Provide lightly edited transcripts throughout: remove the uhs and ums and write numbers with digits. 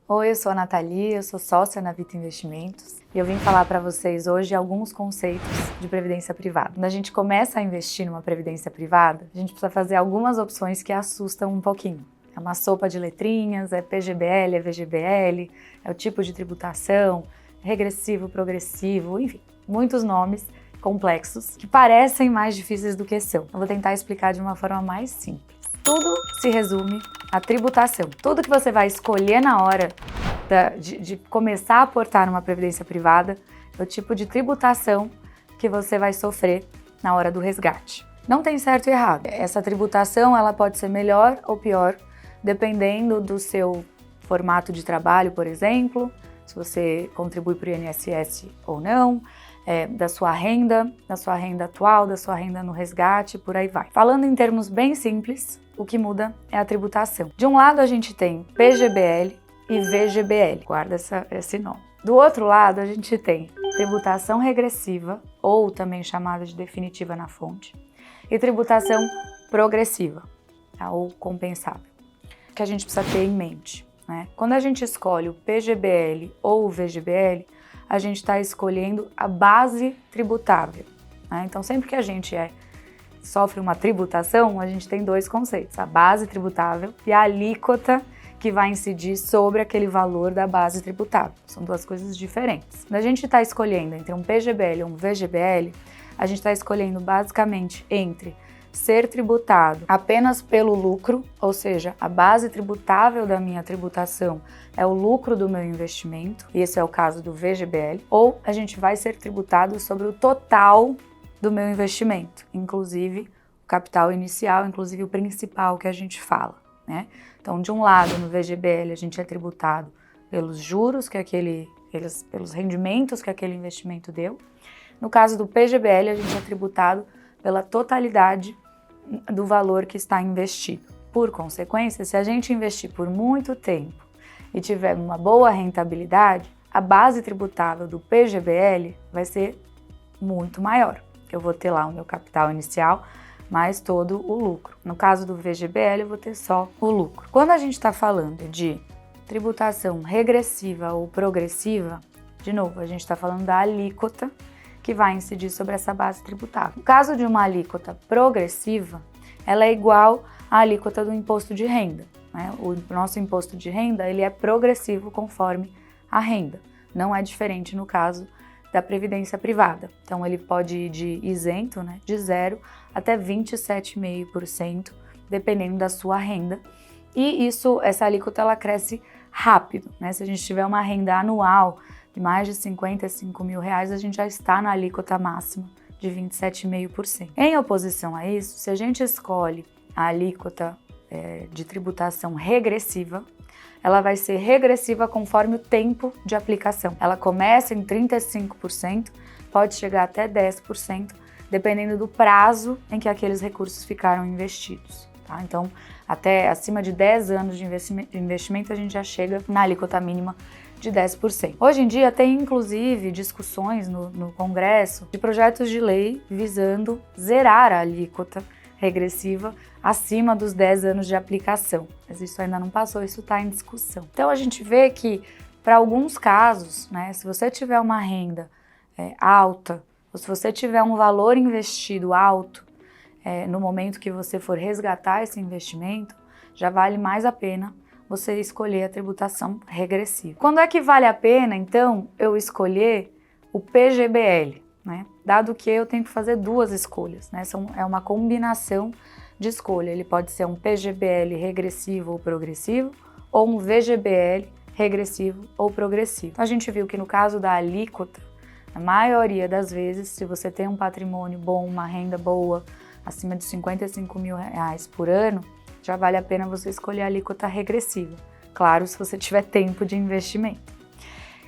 Oi, eu sou a Nathalie, eu sou sócia na Vita Investimentos e eu vim falar para vocês hoje alguns conceitos de previdência privada. Quando a gente começa a investir numa previdência privada, a gente precisa fazer algumas opções que assustam um pouquinho. É uma sopa de letrinhas, é PGBL, é VGBL, é o tipo de tributação, regressivo, progressivo, enfim, muitos nomes complexos que parecem mais difíceis do que são. Eu vou tentar explicar de uma forma mais simples. Tudo se resume à tributação. Tudo que você vai escolher na hora de começar a aportar numa previdência privada é o tipo de tributação que você vai sofrer na hora do resgate. Não tem certo e errado. Essa tributação ela pode ser melhor ou pior, dependendo do seu formato de trabalho, por exemplo, se você contribui para o INSS ou não, da sua renda atual, da sua renda no resgate, por aí vai. Falando em termos bem simples, o que muda é a tributação. De um lado a gente tem PGBL e VGBL, guarda esse nome. Do outro lado a gente tem tributação regressiva, ou também chamada de definitiva na fonte, e tributação progressiva, tá? Ou compensável, que a gente precisa ter em mente, né? Quando a gente escolhe o PGBL ou o VGBL, a gente está escolhendo a base tributável, né? Então, sempre que a gente sofre uma tributação, a gente tem dois conceitos, a base tributável e a alíquota que vai incidir sobre aquele valor da base tributável. São duas coisas diferentes. Quando a gente está escolhendo entre um PGBL ou um VGBL, a gente está escolhendo basicamente entre ser tributado apenas pelo lucro, ou seja, a base tributável da minha tributação é o lucro do meu investimento, e esse é o caso do VGBL, ou a gente vai ser tributado sobre o total do meu investimento, inclusive o capital inicial, inclusive o principal que a gente fala, né? Então, de um lado, no VGBL, a gente é tributado pelos juros pelos rendimentos que aquele investimento deu. No caso do PGBL, a gente é tributado pela totalidade do valor que está investido. Por consequência, se a gente investir por muito tempo e tiver uma boa rentabilidade, a base tributável do PGBL vai ser muito maior. Eu vou ter lá o meu capital inicial, mais todo o lucro. No caso do VGBL, eu vou ter só o lucro. Quando a gente está falando de tributação regressiva ou progressiva, de novo, a gente está falando da alíquota que vai incidir sobre essa base tributável. No caso de uma alíquota progressiva, ela é igual à alíquota do imposto de renda, né? O nosso imposto de renda ele é progressivo conforme a renda. Não é diferente no caso da previdência privada. Então ele pode ir de isento, né, de 0 até 27,5%, dependendo da sua renda. E essa alíquota ela cresce rápido, né? Se a gente tiver uma renda anual de mais de R$55 mil, a gente já está na alíquota máxima de 27,5%. Em oposição a isso, se a gente escolhe a alíquota de tributação regressiva, ela vai ser regressiva conforme o tempo de aplicação. Ela começa em 35%, pode chegar até 10%, dependendo do prazo em que aqueles recursos ficaram investidos, tá? Então, até acima de 10 anos de investimento, a gente já chega na alíquota mínima de 10%. Hoje em dia tem inclusive discussões no Congresso de projetos de lei visando zerar a alíquota regressiva acima dos 10 anos de aplicação. Mas isso ainda não passou, isso está em discussão. Então a gente vê que para alguns casos, né, se você tiver uma renda alta, ou se você tiver um valor investido alto, no momento que você for resgatar esse investimento, já vale mais a pena você escolher a tributação regressiva. Quando é que vale a pena, então, eu escolher o PGBL, né? Dado que eu tenho que fazer duas escolhas, né? É uma combinação de escolha. Ele pode ser um PGBL regressivo ou progressivo, ou um VGBL regressivo ou progressivo. Então, a gente viu que no caso da alíquota, a maioria das vezes, se você tem um patrimônio bom, uma renda boa, acima de R$55 mil por ano, já vale a pena você escolher a alíquota regressiva. Claro, se você tiver tempo de investimento.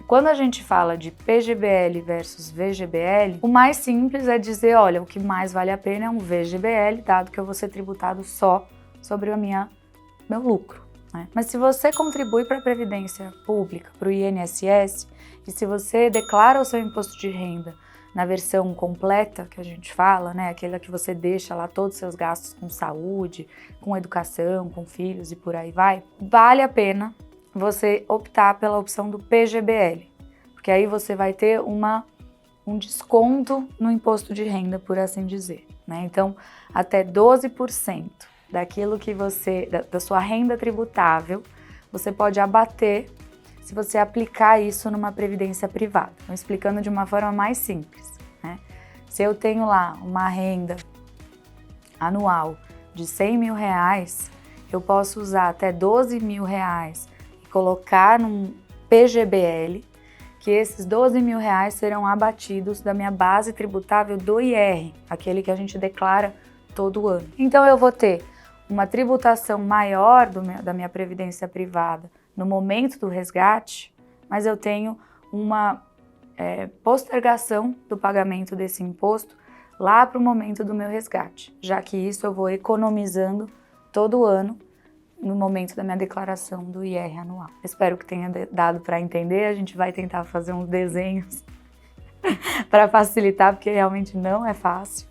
Quando a gente fala de PGBL versus VGBL, o mais simples é dizer, olha, o que mais vale a pena é um VGBL, dado que eu vou ser tributado só sobre meu lucro, né? Mas se você contribui para a Previdência Pública, para o INSS, e se você declara o seu imposto de renda na versão completa, que a gente fala, né, aquela que você deixa lá todos os seus gastos com saúde, com educação, com filhos e por aí vai, vale a pena você optar pela opção do PGBL, porque aí você vai ter um desconto no imposto de renda, por assim dizer, né? Então, até 12% daquilo que da sua renda tributável, você pode abater se você aplicar isso numa previdência privada. Então, explicando de uma forma mais simples, né? Se eu tenho lá uma renda anual de R$100 mil, eu posso usar até R$12 mil e colocar num PGBL, que esses R$12 mil serão abatidos da minha base tributável do IR, aquele que a gente declara todo ano. Então eu vou ter uma tributação maior da minha previdência privada no momento do resgate, mas eu tenho uma postergação do pagamento desse imposto lá para o momento do meu resgate, já que isso eu vou economizando todo ano no momento da minha declaração do IR anual. Espero que tenha dado para entender, a gente vai tentar fazer uns desenhos para facilitar, porque realmente não é fácil,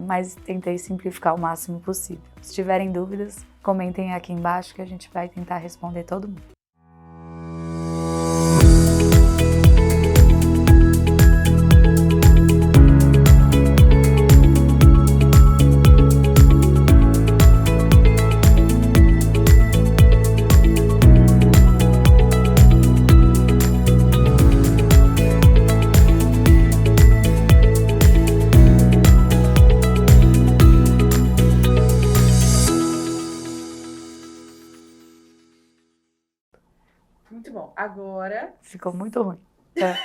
mas tentei simplificar o máximo possível. Se tiverem dúvidas, comentem aqui embaixo que a gente vai tentar responder todo mundo. Muito bom. Agora... Ficou muito ruim.